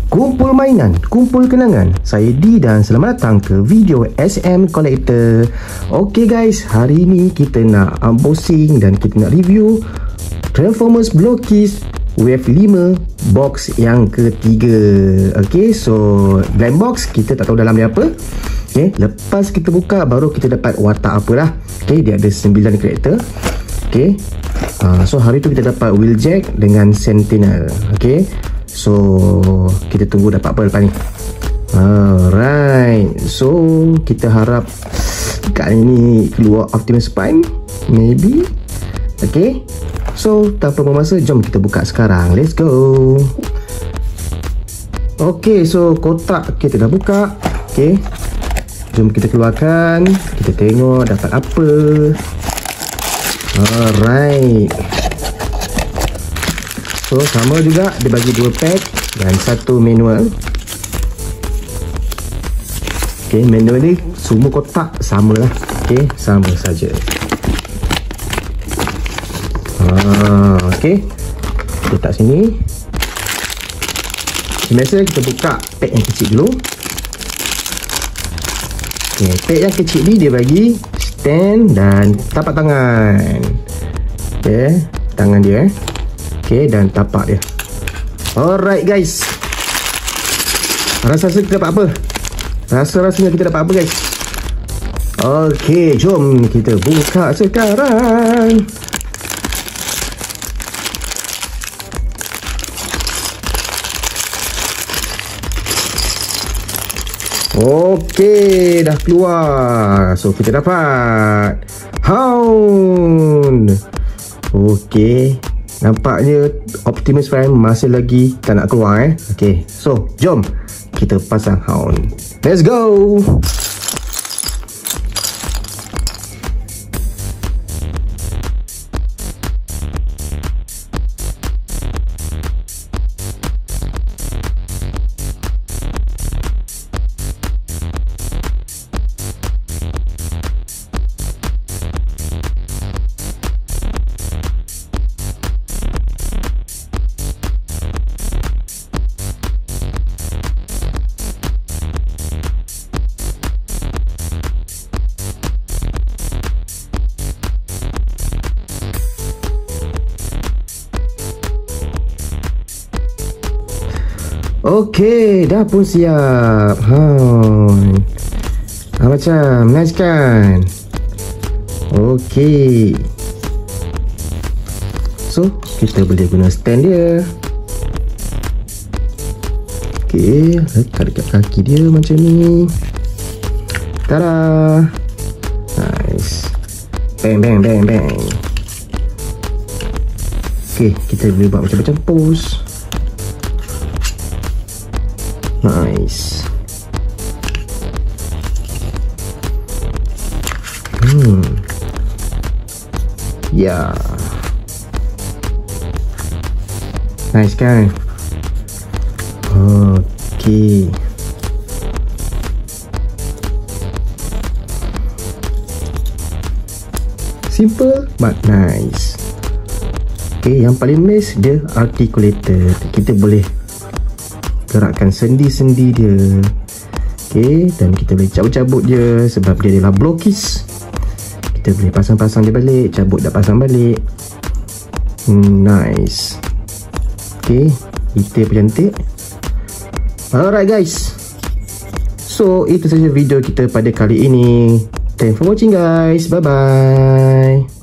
Kumpul mainan, kumpul kenangan. Saya D dan selamat datang ke video SM Collector. Okay guys, hari ni kita nak unboxing dan kita nak review Transformers Blokies Wave 5 box yang ketiga. Okay, so blind box kita tak tahu dalam dia apa. Okay, lepas kita buka baru kita dapat watak apa lah. Okay, dia ada 9 karakter. Okay, so hari tu kita dapat Wheeljack dengan Sentinel. Okay, so kita tunggu dapat apa lepas ni. Alright, so kita harap kali ni keluar Optimus Prime maybe. Okay, so tanpa memasa jom kita buka sekarang. Let's go. Okay, so kotak kita dah buka. Okay, jom kita keluarkan. Kita tengok dapat apa. Alright, so sama juga dia bagi 2 pack dan 1 manual. Okay, manual ni semua kotak sama lah. Okay, sama saja. Okay, letak sini. Biasa kita buka pack yang kecil dulu. Okay, pack yang kecil ni dia bagi stand dan tapak tangan. Okay, tangan dia okay, dan tapak dia. Alright guys, rasa-rasa kita dapat apa? Rasa-rasanya kita dapat apa guys? Okay, jom kita buka sekarang. Okey, dah keluar. So kita dapat Hound. Okey, nampaknya Optimus Prime masih lagi tak nak keluar Okey, so jom kita pasang Hound. Let's go. Okey, dah pun siap. Macam nice kan? Okey, so kita boleh guna stand dia. Okey, letak dekat kaki dia macam ni. Tada, nice. Bang bang bang bang. Okey, kita boleh buat macam-macam pose. Nice. Ya, nice kan? Okay, simple but nice. Okay, yang paling best dia articulator. Kita boleh gerakkan sendi-sendi dia. Okay, dan kita boleh cabut-cabut dia sebab dia adalah Blokies. Kita boleh pasang-pasang dia balik, cabut dah pasang balik. Nice. Okay, detail pun cantik. Alright guys, so itu saja video kita pada kali ini. Thanks for watching guys. Bye bye.